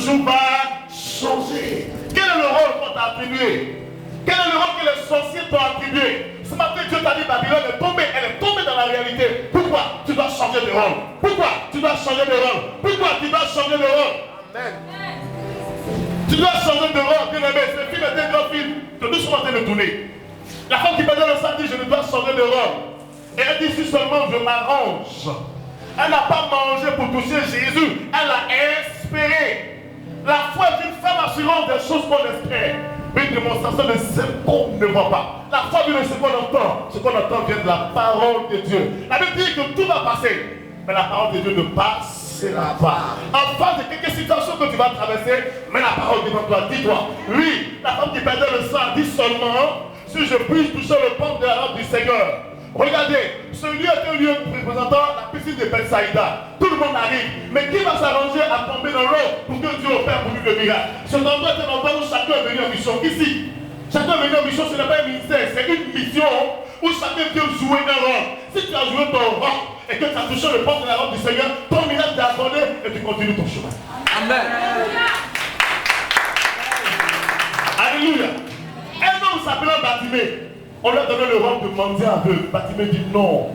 jour va changer. Quel est le rôle qu'on t'a attribué? Quel est le rôle que les sorciers t'ont attribué? Ce matin, Dieu t'a dit Babylone est tombée, elle est tombée dans la réalité. Pourquoi tu dois changer de rôle? Pourquoi tu dois changer de rôle? Pourquoi tu dois changer de rôle? Amen. Tu dois changer de rôle, bien aimé. Ce film est un grand film. Que nous sommes en train de tourner. La femme qui perdait le sang dit je ne dois changer de rôle. Et elle dit si seulement je m'arrange. Elle n'a pas mangé pour toucher Jésus. Elle a espéré. La foi est une femme assurante des choses qu'on espère. Une démonstration de ce qu'on ne voit pas. La foi vient de ce qu'on entend. Ce qu'on entend vient de la parole de Dieu. La Bible dit que tout va passer. Mais la parole de Dieu ne passera pas. En face de quelques situations que tu vas traverser, mais la parole devant toi, dis-toi. Oui, la femme qui perdait le sang dit seulement si je puis toucher le pan de la lampe du Seigneur. Regardez, ce lieu est un lieu représentant la piscine de Bethsaïda. Tout le monde arrive. Mais qui va s'arranger à tomber dans l'eau pour que Dieu opère pour lui le miracle? Cet endroit est un endroit où chacun est venu en mission. Ici, chacun est venu en mission, ce n'est pas un ministère, c'est une mission où chacun vient jouer un rôle. Si tu as joué ton rôle et que tu as touché le pan de la lampe du Seigneur, ton miracle t'est accordé et tu continues ton chemin. Amen. Alléluia. Un homme s'appelant Bartimée. On lui a donné le rôle de mendiant aveugle. Bartimée dit non.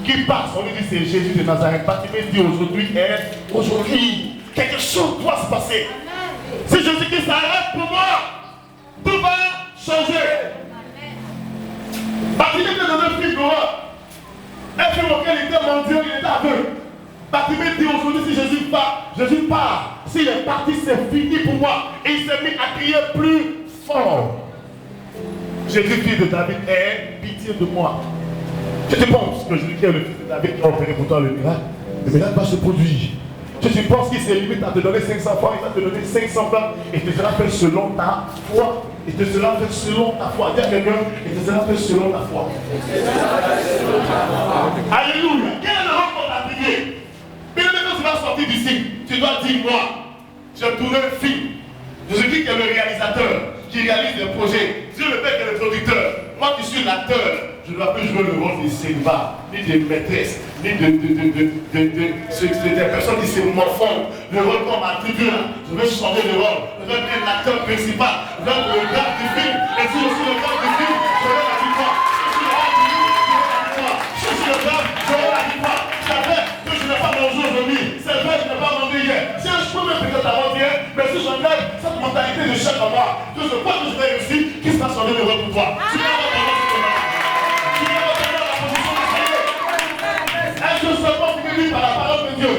Qui passe? On lui dit c'est Jésus de Nazareth. Bartimée dit aujourd'hui, quelque chose doit se passer. Si Jésus-Christ s'arrête pour moi, tout va changer. Bartimée était dans un film d'horreur. Un film auquel il était mendiant, il était aveugle. Bartimée dit aujourd'hui si Jésus part. S'il est parti, c'est fini pour moi. Et il s'est mis à crier plus fort. Jésus, fils de David, aie pitié de moi. Je te pense que Jésus qui est le fils de David qui a opéré pour toi le miracle va se produire. Tu penses qu'il s'est limité à te donner 500 francs, il va te donner 500 francs et te sera fait selon ta foi. Et te sera fait selon ta foi. Dis à quelqu'un, et te sera fait selon ta foi. Alléluia. Quel est le rôle qu'on t'a attribué? Bien aimé, quand tu vas sortir d'ici, tu dois dire moi, j'ai tourné un film. Jésus qui est le réalisateur, qui réalise des projets. Dieu le Père qui est le producteur. Moi qui suis l'acteur, je ne dois plus jouer le rôle des Sylvains, ni des maîtresses, ni des personnes qui se morfondent. Le rôle qu'on m'a attribué, je vais changer de rôle. Je vais être l'acteur principal. Je vais être le gars du film. Et si je suis le gars du film, je vais la victoire. Si je suis le gars, j'aurai la victoire. C'est vrai que je n'ai pas mangé aujourd'hui. C'est vrai que je n'ai pas mangé hier. Si je peux même peut-être avant-hier, mais si j'enlève cette mentalité de chef en moi, que je crois que je vais réussir, qui sera changer de rôle pour toi? Tu vas est-ce que seulement tu veux vivre par la parole de Dieu?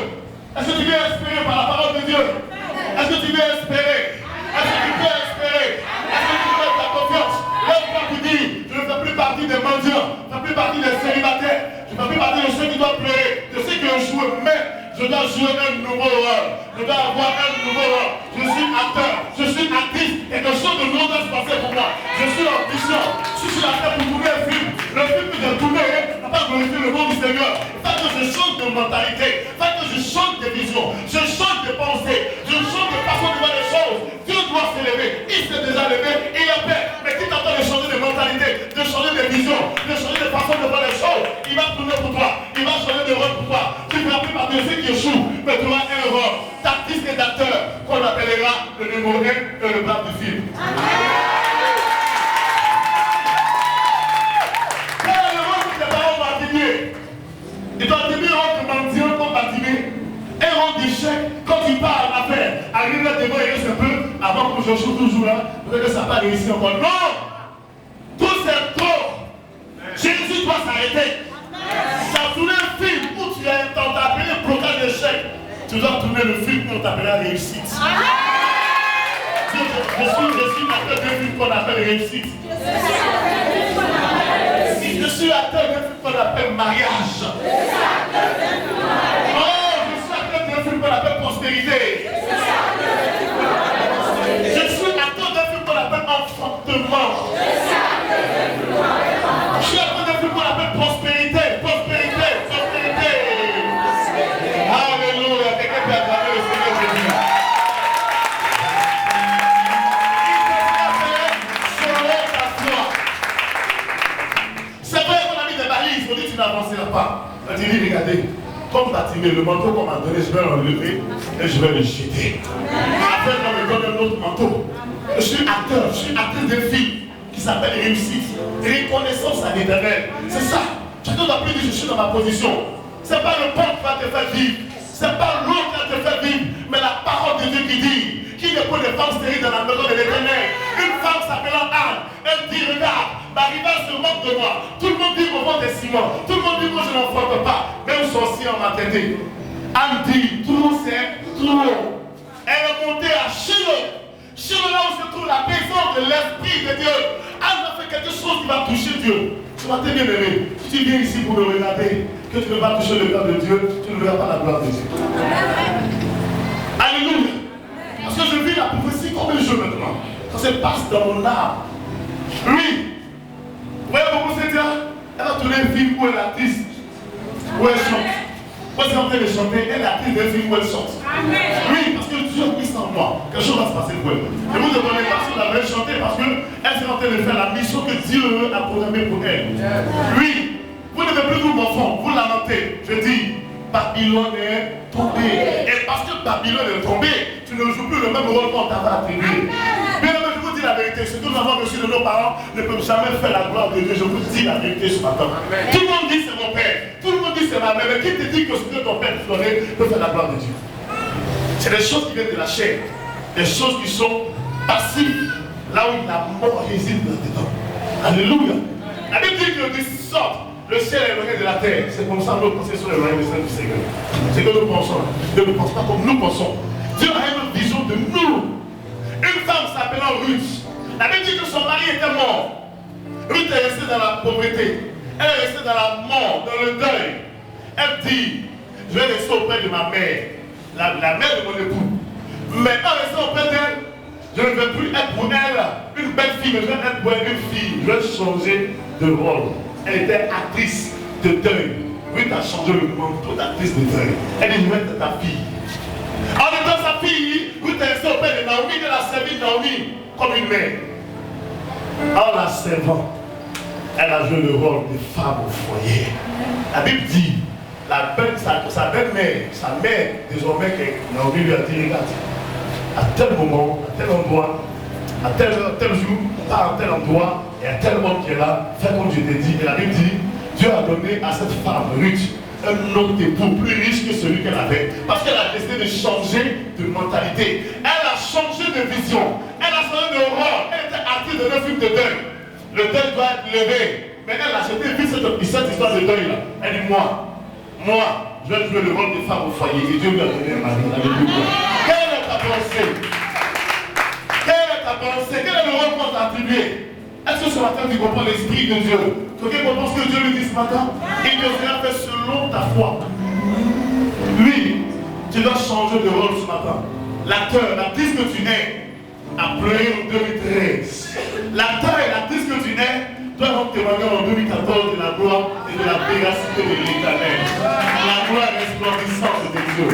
Est-ce que tu veux espérer par la parole de Dieu? Est-ce que tu veux espérer? Est-ce que tu veux espérer? Est-ce que tu veux ta confiance? Lève-toi pour dire, je ne fais plus partie des mendiants, je ne fais plus partie des célibataires, je ne fais plus partie de ceux qui doivent pleurer, de ceux qui ont joué, mais je dois jouer un nouveau rôle. Je dois avoir un nouveau rôle. Je suis acteur, je suis actrice, et quelque chose de nouveau doit se passer pour moi. Je suis en mission. Si je suis là pour tourner un film, le film que j'ai tourné n'a pas glorifié le nom du Seigneur. Il faut que je change de mentalité, il faut que je change de vision, je change de pensée, je change de façon de voir les choses. Dieu doit s'élever, il s'est déjà levé, et il a fait. Mais qui t'attend de changer de mentalité, de changer de vision, de changer de façon de voir les choses, il va tourner pour toi, il va changer de rôle pour toi. Tu ne feras plus partie de ceux qui échouent, mais tu auras un rôle d'artiste et d'acteur qu'on appellera le numéro 1 et le blanc du film. Quel est le rôle que tes parents m'ont attribué? Ils t'ont attribué un rôle de mendiant comme attribué, un rôle d'échec. Quand tu pars à l'affaire, arrive là devant et reste un peu avant que je joue toujours là, peut-être que ça n'a pas réussi encore. Non! Tout c'est trop! Jésus doit s'arrêter. Ça a tourné un film où tu as appelé le blocage d'échec. Tu dois tourner le film qu'on t'appelle la réussite. Je suis acteur d'un film qu'on appelle réussite. Je suis acteur d'un film qu'on appelle mariage. Oh, je suis acteur d'un film qu'on appelle prospérité. Je suis acteur d'un film qu'on appelle enfantement. Je suis acteur d'un film qu'on appelle prospérité. Alléluia, quelqu'un peut acclamer le Seigneur Jésus. Il te selon ta foi. C'est vrai qu'on a mis des balises, on dit tu n'avanceras pas. On dit regardez, comme Baptiste. attribué. Le manteau qu'on m'a donné, je vais l'enlever et je vais le jeter. Après, on me donne un autre manteau. Je suis acteur d'un film qui s'appelle Réussite. Reconnaissance à l'Éternel. C'est ça. Chacun doit plus dire je suis dans ma position. C'est pas le peuple qui va te faire vivre. C'est pas l'autre qui va te faire vivre. Mais la parole de Dieu qui dit qu'il ne peut des femmes stériles dans la maison de l'Éternel. Une femme s'appelant Anne. Elle dit regarde, ma rivale se moque de moi. Tout le monde dit qu'on vend des ciments. Tout le monde dit que je n'enfante pas. Même sorcier en m'a traité. Anne dit tout le monde sait, tout le monde. Elle est montée à Shiloh. Shiloh là où se trouve la maison de l'Esprit de Dieu. Anne a fait quelque chose qui va toucher Dieu. Tu m'as bien aimé. Si tu viens ici pour me regarder, que tu ne vas pas toucher le cœur de Dieu, tu ne verras pas la gloire de Dieu. Alléluia. Parce que je vis la prophétie comme un jeu maintenant. Ça se passe dans mon âme. Oui. Vous voyez beaucoup c'est dire, elle a tourné un film où elle est actrice, où elle chante. Moi, c'est en train de chanter, elle est actrice d'un film où elle chante. Oui, parce que Dieu a mis ça en moi. Quelque chose va se passer pour elle. Et vous ne demandez pas si vous l'avez chanté parce qu'elle s'est en train de faire la mission que Dieu a programmée pour elle. Oui, vous ne devez plus vous m'enfant, vous lamentez. Je dis, Babylone est tombée. Et parce que Babylone est tombée, tu ne joues plus le même rôle qu'on t'avait attribué. Bien aimé, je vous dis la vérité, ce que nous avons reçu de nos parents ne peut jamais faire la gloire de Dieu. Je vous dis la vérité ce matin. Amen. Tout le monde dit c'est mon père, tout le monde dit c'est ma mère, mais qui te dit que ce que ton père ferait peut faire la gloire de Dieu? C'est des choses qui viennent de la chair, des choses qui sont passives, là où la mort réside là-dedans. Alléluia. La Bible dit que Dieu sorte. Le ciel est éloigné de la terre. C'est comme ça que nos pensées sont éloignées du Seigneur. C'est que nous pensons. Dieu ne pense pas comme nous pensons. Dieu a une vision de nous. Une femme s'appelant Ruth. La Bible dit que son mari était mort. Ruth est restée dans la pauvreté. Elle est restée dans la mort, dans le deuil. Elle dit, je vais rester auprès de ma mère, la mère de mon époux. Mais en restant auprès d'elle, je ne vais plus être pour elle une belle fille, mais je vais être pour elle une fille. Je vais changer de rôle. Elle était actrice de deuil. Ruth a changé le manteau d'actrice de deuil. Elle dit, je vais être ta fille. En étant sa fille, Ruth est restée auprès de Naomi, elle a servi Naomi comme une mère. En la servant, elle a joué le rôle de femme au foyer. La Bible dit, sa belle-mère, sa mère, désormais, que Naomi lui a dit, regarde, à tel moment, à tel endroit, à tel jour, pas à tel endroit, et à tel homme qui est là, fais comme je t'ai dit. Et la Bible dit, Dieu a donné à cette femme, Ruth, un autre époux plus riche que celui qu'elle avait. Parce qu'elle a décidé de changer de mentalité. Elle a changé de vision. Elle a changé de rôle. Elle était actrice de 9 films de deuil. Le deuil doit être levé. Mais elle a jeté vite cette histoire de deuil là. Elle dit, moi, je vais jouer le rôle de femme au foyer. Et Dieu lui a donné un mari. Quelle est ta pensée? Quelle est ta pensée? Quel est le rôle qu'on t'a attribué? Est-ce que ce matin tu comprends l'esprit de Dieu? Tu comprends ce que Dieu lui dit ce matin? Il te fera faire selon ta foi. Lui, tu dois changer de rôle ce matin. L'acteur, l'actrice que tu es, a pleuré en 2013. L'acteur et l'actrice que tu es doivent témoigner en 2014 de la gloire et de la véracité de l'Éternel. La gloire resplendissante de Dieu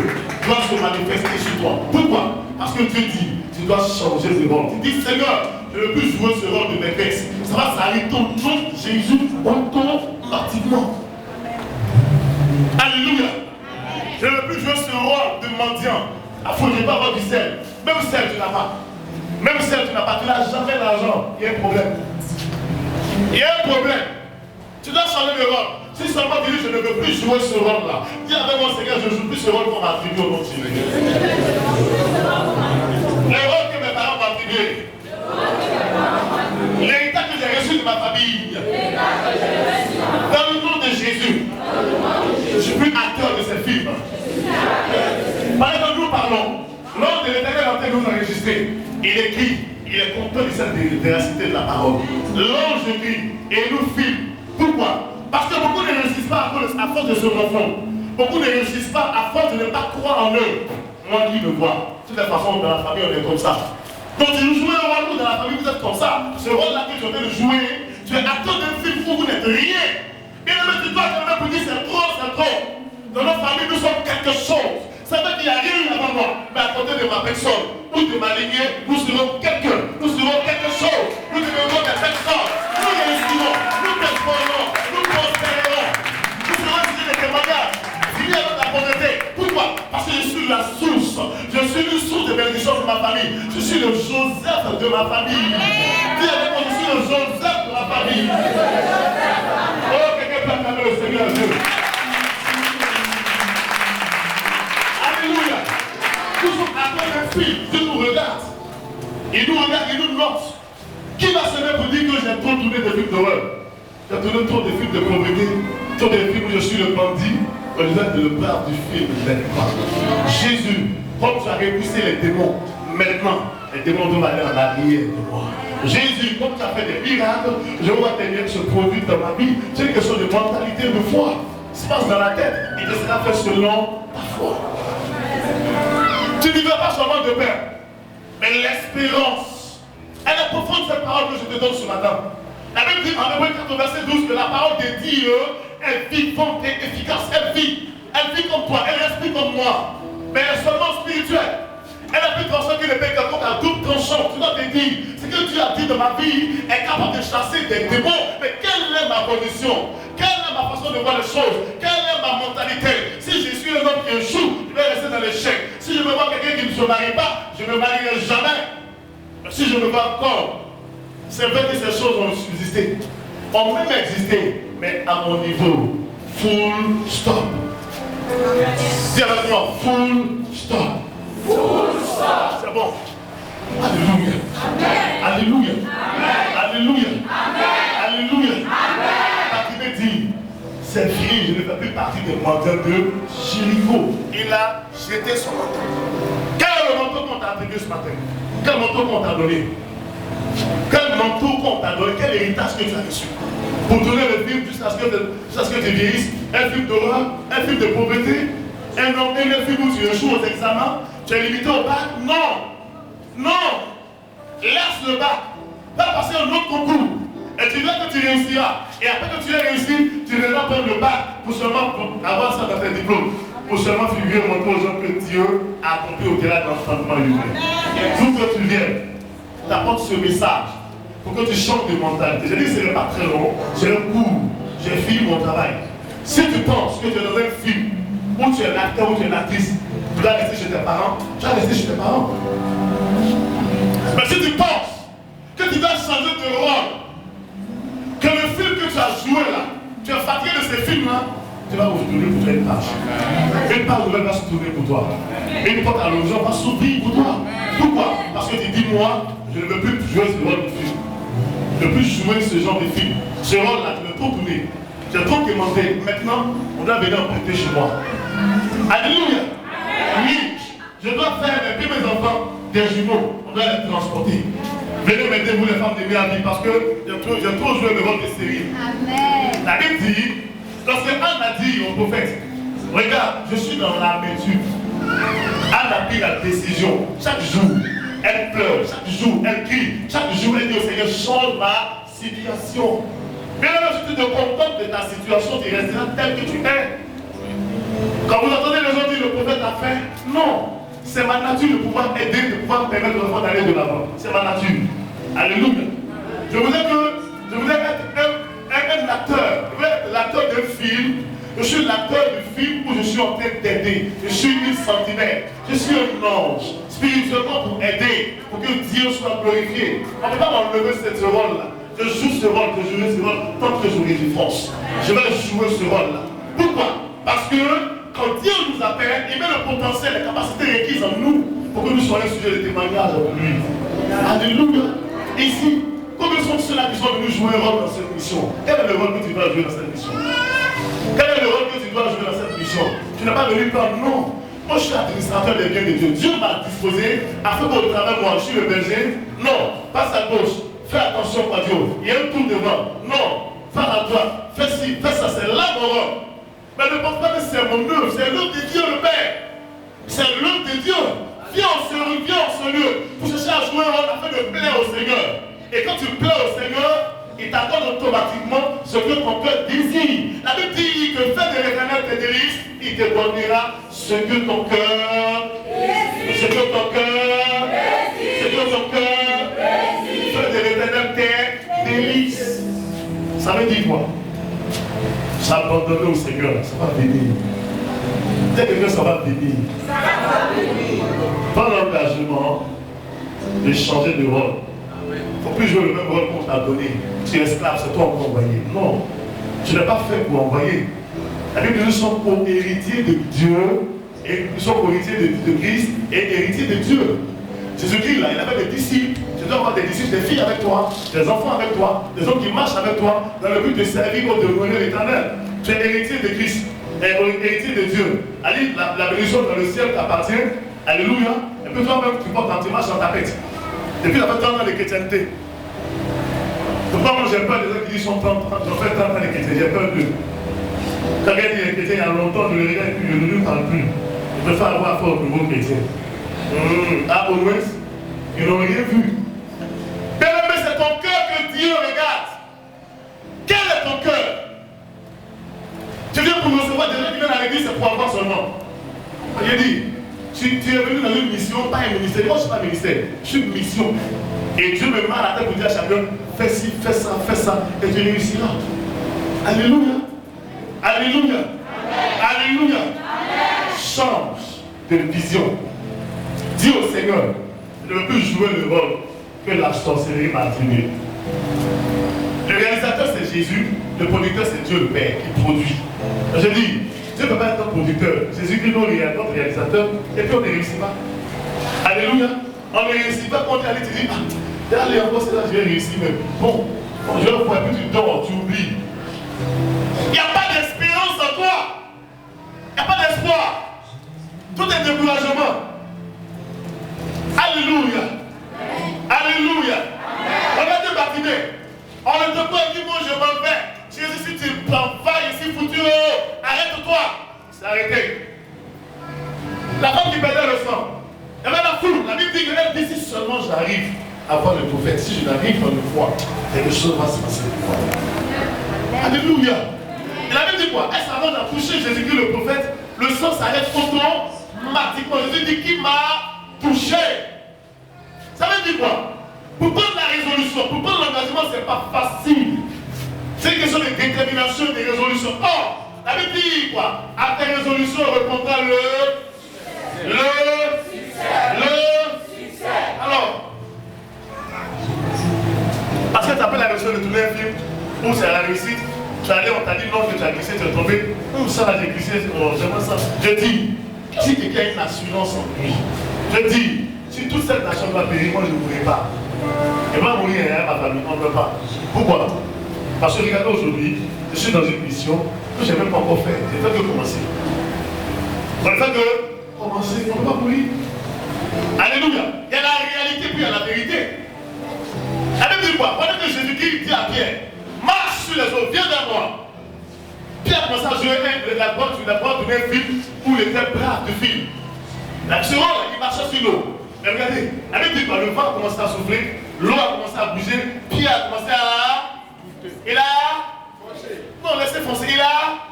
doit se manifester sur toi. Pourquoi? Parce que Dieu dit, tu dois changer de rôle. Tu dis, Seigneur, je ne veux plus jouer ce rôle de maîtresse. Ça va s'arrêter au nom de Jésus automatiquement. Alléluia. Je ne veux plus jouer ce rôle de mendiant. Il ne faut pas avoir du sel. Même sel, tu n'as pas. Même sel, tu n'as pas. Tu n'as jamais d'argent. Il y a un problème. Il y a un problème. Tu dois changer de rôle. Si seulement tu dis, je ne veux plus jouer ce rôle-là. Dis avec moi, Seigneur, je ne joue plus ce rôle qu'on m'a attribué au nom de Jésus. Le rôle que mes parents m'ont attribué. L'héritage que j'ai reçu de ma famille. Dans le nom de Jésus. Je ne suis plus acteur de ce film. Pendant que nous parlons, l'ordre de l'Éternel est en train de nous enregistrer. Il écrit, il est content de cette véracité de la parole. L'ange écrit et il nous filme. Pourquoi? Parce que beaucoup ne réussissent pas à force de se confondre. Beaucoup ne réussissent pas à force de ne pas croire en eux. Moi, lui me voit. De toute façon, dans la famille, on est comme ça. Donc, tu nous jouez un rôle dans la famille, vous êtes comme ça. Ce rôle-là que tu es en train de jouer, tu es acteur d'un film où vous n'êtes rien. Et le tu dois quand même pour dire c'est trop, c'est trop. Dans nos familles, nous sommes quelque chose. Ça veut dire qu'il n'y a rien avant moi. Mais à côté de ma personne, ou de ma lignée, nous serons quelqu'un. Nous serons quelque chose. Nous devenons des personnes. Nous réussirons. Nous transformerons. Nous prospérerons. Nous serons des témoignages. Fini avec la pauvreté. famille. Je suis le Joseph de ma famille. Dis avec moi, je suis le Joseph de ma famille. Oh, quelqu'un peut acclamer le Seigneur Dieu. Alléluia. Toujours après un film, Dieu nous regarde. Il nous regarde, il nous note. Qui va se mettre pour dire que j'ai trop tourné des films d'horreur? J'ai tourné trop de films de pauvreté, trop de films où je suis le bandit. Au lieu de le peur du film, n'est pas. Jésus, comme tu as repoussé les démons, maintenant, les démons doivent aller en arrière de moi. Jésus, comme tu as fait des miracles, je vois tes miracles se produire dans ma vie. C'est une question de mentalité, de foi. Ça se passe dans la tête et que cela fait selon ta foi. Tu ne vivras pas seulement de peur, mais l'espérance. Elle est profonde cette parole que je te donne ce matin. La Bible dit en Hébreux 4 verset 12 que la parole de Dieu est vivante et efficace. Elle vit comme toi, elle respire comme moi. Mais elle est seulement spirituelle. Elle est plus tranchante que l'épée quelconque à double tranchant. Tu dois te dire, ce que Dieu a dit de ma vie est capable de chasser des démons. Mais quelle est ma condition? Quelle est ma façon de voir les choses? Quelle est ma mentalité? Si je suis un homme qui échoue, je vais rester dans l'échec. Si je me vois quelqu'un qui ne se marie pas, je ne me marierai jamais. Mais si je me vois encore, c'est vrai que ces choses ont subsisté, ont même existé, mais à mon niveau, full stop. Dis avec moi, full stop. Full stop. C'est bon. Alléluia. Amen. Alléluia. Amen. Alléluia. Amen. Alléluia. Amen. Qui dit, c'est fini, je ne fais plus partie des menteurs de Jéricho. Il a jeté son manteau. Quel est le manteau qu'on t'a attribué ce matin? Quel manteau qu'on t'a donné? Quel manteau qu'on t'a donné? Quel héritage que tu as reçu? Pour tourner le film jusqu'à ce que tu vieillisses, un film d'horreur, un film de pauvreté, un film où tu échoues aux examens, tu es limité au bac? Non! Non! Laisse le bac, va passer un autre concours, et tu verras que tu réussiras. Et après que tu aies réussi, tu viendras prendre le bac pour seulement avoir ça dans tes diplômes. Pour seulement figurer montrer aux gens que Dieu a accompli au-delà de l'enfantement humain. D'où que tu viens, t'apportes ce message pour que tu changes de mentalité. Je dis que ce n'est pas très long, j'ai un cours, j'ai fini mon travail. Si tu penses que tu es dans un film où tu es un acteur ou tu es une actrice, tu dois rester chez tes parents, tu vas rester chez tes parents. Mais si tu penses que tu dois changer de rôle, que le film que tu as joué là, tu es fatigué de ces films-là, tu vas vous tourner pour toi une page. Une page nouvelle va se tourner pour toi. Une porte à l'horizon va s'ouvrir pour toi. Pourquoi? Parce que tu dis, moi, je ne veux plus jouer ce rôle de film. Je ne veux plus jouer ce genre de film. Ce rôle-là, je ne veux pas tourner. J'ai trop demandé. Maintenant, on doit venir en prêter chez moi. Alléluia. Oui, je dois faire, et puis mes enfants, des jumeaux. On doit les transporter. Venez m'aider, vous les femmes de ma vie, parce que j'ai trop joué le rôle de série. Amen. La Bible dit, lorsque Anne a dit au prophète, regarde, je suis dans l'amertume. Anne a pris la décision. Chaque jour, elle pleure. Chaque jour, elle crie. Chaque jour, elle dit au Seigneur, change ma situation. Mais alors, si tu te contentes de ta situation, tu resteras tel que tu es. Quand vous entendez les gens dire le prophète a fait, non. C'est ma nature de pouvoir aider, de pouvoir permettre aux enfants d'aller de l'avant. C'est ma nature. Alléluia. Je voudrais être un acteur. Je voudrais être l'acteur d'un film. Je suis l'acteur du film où je suis en train d'aider. Je suis une sentinelle. Je suis un ange. Spirituellement pour aider, pour que Dieu soit glorifié. On ne peut pas m'enlever ce rôle-là. Je joue ce rôle, je jouerai ce rôle tant que j'aurai du France. Je vais jouer ce rôle-là. Pourquoi? Parce que quand Dieu nous appelle, il met le potentiel, les capacités requises en nous pour que nous soyons sujets de témoignage pour lui. Alléluia. Ici, combien sont ceux-là qui sont venus jouer un rôle dans cette mission? Quel est le rôle que tu dois jouer dans cette mission? Quel est le rôle que tu dois jouer dans cette mission? Tu n'as pas venu par non. Moi, je suis administrateur des biens de Dieu. Dieu m'a disposé à faire mon travail, moi, je suis le berger. Non, passe à gauche. Fais attention, pas Dieu. Il y a un tour devant. Non, fais à droite. Fais ci, fais ça. C'est là mon rôle. Mais ne pense pas que c'est mon œuvre. C'est l'œuvre de Dieu, le Père. C'est l'œuvre de Dieu. Viens en ce lieu pour chercher à jouer un rôle afin de plaire au Seigneur. Et quand tu plais au Seigneur, il t'accorde automatiquement ce que ton cœur désire. La Bible dit que fais de l'Éternel tes délices, il te donnera ce que ton cœur désire. Ce que ton cœur désire. Ce que ton cœur désire. Fais de l'Éternel tes délices. Ça veut dire quoi? S'abandonner au Seigneur, ça va venir. Dès que ça va venir. Ça va venir. Dans l'engagement, de changer de rôle. Il ne faut plus jouer le même rôle qu'on t'a donné. Tu es esclave, c'est toi qu'on va envoyer. Non, tu n'es pas fait pour envoyer. La Bible dit que nous sommes co-héritiers de Dieu, et nous sommes co-héritiers de Christ et héritiers de Dieu. Jésus-Christ, là, il avait des disciples. Tu dois avoir des disciples, des filles avec toi, des enfants avec toi, des hommes qui marchent avec toi, dans le but de servir ou de honorer l'Éternel. Tu es héritier de Christ, et héritier de Dieu. Allez, la bénédiction dans le ciel t'appartient. Alléluia. Et puis toi-même, tu portes un petit marche dans ta tête. Depuis la 30 ans de chrétienté. Pourquoi moi j'ai peur des gens qui disent qu'ils ont fait 30 ans de chrétienté? J'ai peur d'eux. Quand quelqu'un dit chrétien il y a longtemps, je le regarde et puis je ne lui parle plus. Je préfère avoir affaire au nouveau chrétien. Ah, au moins, ils n'ont rien vu. Bien-aimé, c'est ton cœur que Dieu regarde. Quel est ton cœur? Tu viens pour recevoir des gens qui viennent à l'église, c'est pour avoir seulement. Il dit, tu es venu dans une mission, pas un ministère. Moi, je ne suis pas un ministère, je suis une mission. Et Dieu me met à la tête pour dire à chacun, fais ci, fais ça, et tu réussiras. Alléluia. Alléluia. Alléluia. Change de vision. Dis au Seigneur, je ne veux plus jouer le rôle que la sorcellerie m'a attribué. Le réalisateur c'est Jésus, le producteur c'est Dieu le Père qui produit. Je dis, Dieu ne peut pas être notre producteur. Jésus-Christ est notre réalisateur et puis on ne réussit pas. Alléluia. On ne réussit pas quand on est allé te dire, ah, allez encore c'est là, je vais réussir, mais bon, je vais le voir, puis tu dors, tu oublies. Il n'y a pas d'espérance en toi. Il n'y a pas d'espoir. Tout est découragement. Alléluia. Alléluia. On a été baptisé. On ne te pas dit, moi je m'en vais. Jésus, si tu t'en vas ici, foutu, arrête-toi. C'est arrêté. La femme qui perdait le sang. Il y avait la foule. La Bible dit que dit, si seulement j'arrive à voir le prophète, si je n'arrive pas le voir, quelque chose va se passer. Alléluia. Et la Bible dit quoi? Est-ce avant de toucher Jésus-Christ le prophète, le sang s'arrête automatiquement. Jésus dit qui m'a touché. Ça veut dire quoi? Pour prendre la résolution, pour prendre l'engagement, ce n'est pas facile. C'est une question de détermination et de résolution. Or, la Bible dit quoi? À tes résolutions, répondra le succès. Alors, parce que tu as pris la résolution de tourner un film où c'est la réussite, tu es allé, on t'a dit non, que tu as glissé, tu es tombé. Ça là, j'ai glissé, j'aimerais ça. Je dis, si quelqu'un a une assurance en lui, je dis, si toute cette nation doit périr, moi je ne mourrai pas. Et moi mourir, ma famille, on ne peut pas. Pourquoi? Parce que regardez aujourd'hui, je suis dans une mission que je n'ai même pas encore fait. Je ne fais que commencer. On ne fait que commencer, on ne peut pas mourir. Alléluia. Il y a la réalité puis il y a la vérité. La Bible dit quoi? Pendant que Jésus-Christ dit à Pierre, marche sur les eaux, viens vers moi. Pierre commence à jouer la boîte de un film où il était brave de film. L'action, il marchait sur l'eau. Mais regardez, la Bible dit quoi? Le vent a commencé à souffler, l'eau a commencé à bouger, Pierre a commencé à... Il a... Non, laissez foncer, il a...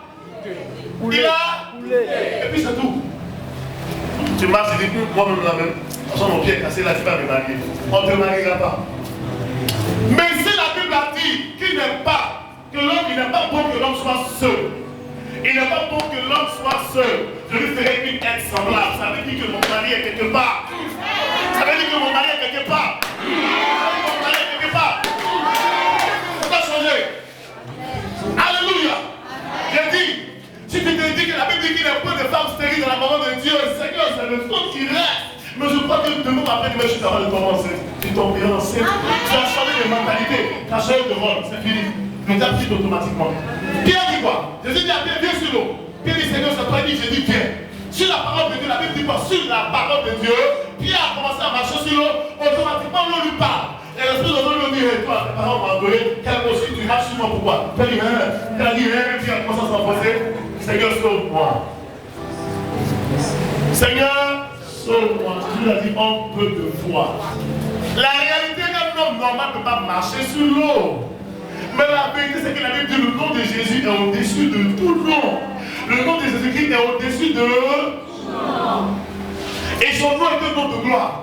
Et puis c'est tout. Tu marches et dis, moi-même la même. Sans mon pied est cassé, là tu vas me marier. On ne te mariera pas. Mais si la Bible a dit qu'il n'est pas, que l'homme, il n'est pas bon que l'homme soit seul. Il n'est pas bon que l'homme soit seul. Je lui ferai une aide semblable. Ça veut dire que mon mari est quelque part. Ça veut dire que mon mari est quelque part. Ça veut dire que mon mari est quelque part. Ça va changer. Alléluia. J'ai dit, si tu te dis que la Bible dit qu'il n'y a pas de femmes stériles dans la maman de Dieu, Seigneur, c'est le son qui reste. Mais je crois que demain après, je suis capable de commencer. Tu tombes enceinte. Tu as changé de mentalité. Tu as changé de rôle. C'est fini. Tu t'appliques automatiquement. Pierre dit quoi? Jésus dit à Pierre, viens sur l'eau. Pierre dit, Seigneur, c'est toi qui dit, Jésus, viens. Sur la parole de Dieu, la Bible dit quoi? Sur la parole de Dieu, Pierre a commencé à marcher sur l'eau. Automatiquement, l'eau lui parle. Et l'esprit de l'eau lui dit, toi, tes parents m'ont adoré. Quel aussi tu marches sur moi, pourquoi? Pierre dit, Pierre a commencé à s'embrasser. Seigneur, sauve-moi. Seigneur, sauve-moi. Jésus a dit, en peu de foi. La réalité d'un homme normal ne peut pas marcher sur l'eau. Mais la vérité, c'est que la Bible dit le nom de Jésus est au-dessus de tout nom. Le nom de Jésus-Christ est au-dessus de tout nom. Et son nom est un nom de gloire,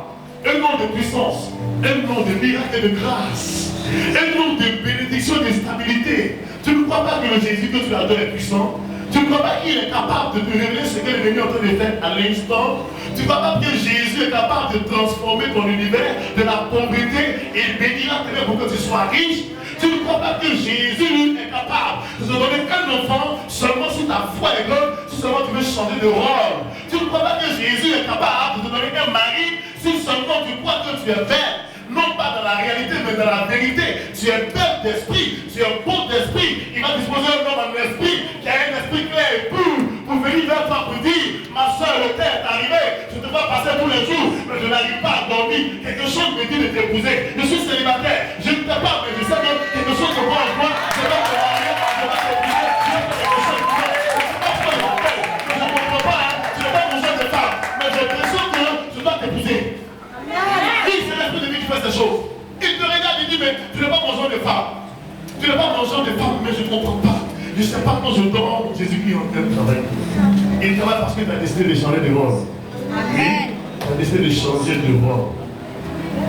un nom de puissance, un nom de miracle et de grâce, un nom de bénédiction et de stabilité. Tu ne crois pas que le Jésus que tu adores est puissant? Tu ne crois pas qu'il est capable de te révéler ce que l'ennemi est en train de faire à l'instant? Tu ne crois pas que Jésus est capable de transformer ton univers de la pauvreté et il bénira tes mains pour que tu sois riche? Tu ne crois pas que Jésus est capable de te donner un enfant seulement si ta foi est grande, si seulement tu veux changer de rôle? Tu ne crois pas que Jésus est capable de te donner un mari si seulement tu crois que tu es belle? Non pas dans la réalité, mais dans la vérité. Tu es belle d'esprit, tu es beau d'esprit. Il va disposer un homme en esprit qui a un esprit clair et pur pour venir vers toi pour dire: ma soeur, le temps est arrivé, je te vois passer tous les jours, mais je n'arrive pas à dormir. Quelque chose me dit de t'épouser. Je suis célibataire, je ne t'ai pas, mais je sais que quelque chose me voit en moi, je vais te marier, je vais t'épouser, je vais faire quelque chose de toi. Je ne sais pas pourquoi je m'appelle, je ne comprends pas, tu n'es pas mon genre de femme, mais j'ai l'impression que je dois t'épouser. Oui, c'est l'esprit de Dieu qui fait ces choses. Il te regarde et dit: mais tu n'es pas mon genre de femme. Tu n'es pas mon genre de femme, mais je ne comprends pas. Je ne sais pas quand je dors, Jésus-Christ est en train de travailler. Il travaille parce que tu as décidé de changer de rôle. Oui, tu as décidé de changer de rôle.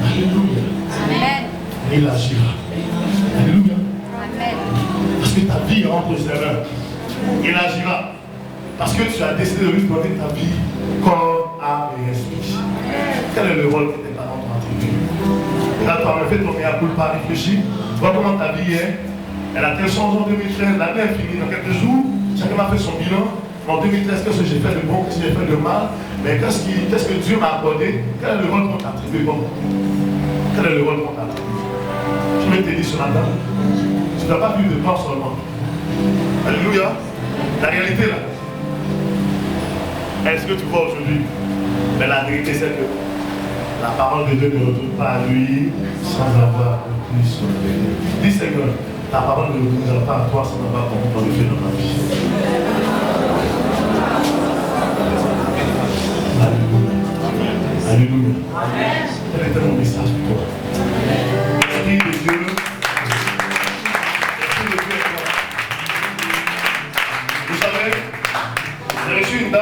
Alléluia. Amen. Et il agira. Alléluia. Amen. Parce que ta vie est entre ses mains. Il agira. Parce que tu as décidé de lui donner ta vie corps, âme et esprit. Quel est le rôle que tes parents t'ont attribué? Là, tu as fait ton mea culpa, réfléchis. Vois comment ta vie est. Elle a tel changé en 2013, l'année est finie. Dans quelques jours, chacun m'a fait son bilan. En 2013, qu'est-ce que j'ai fait de bon, qu'est-ce que j'ai fait de mal? Mais qu'est-ce que Dieu m'a accordé? Quel est le rôle qu'on t'a attribué? Quel est le rôle qu'on t'a attribué? Je vais te dire ce matin, tu ne dois pas vivre de toi seulement. Alléluia. La réalité là. Est-ce que tu vois aujourd'hui? Mais la vérité c'est que la parole de Dieu ne retourne pas à lui sans avoir compris son œuvre. Dis Seigneur, ta parole ne retournera pas à toi sans avoir compris ton œuvre dans ma vie. Alléluia. Alléluia. Quel était mon message pour toi? Esprit de Dieu. Esprit de Dieu est toi. Vous savez, j'ai reçu une dame.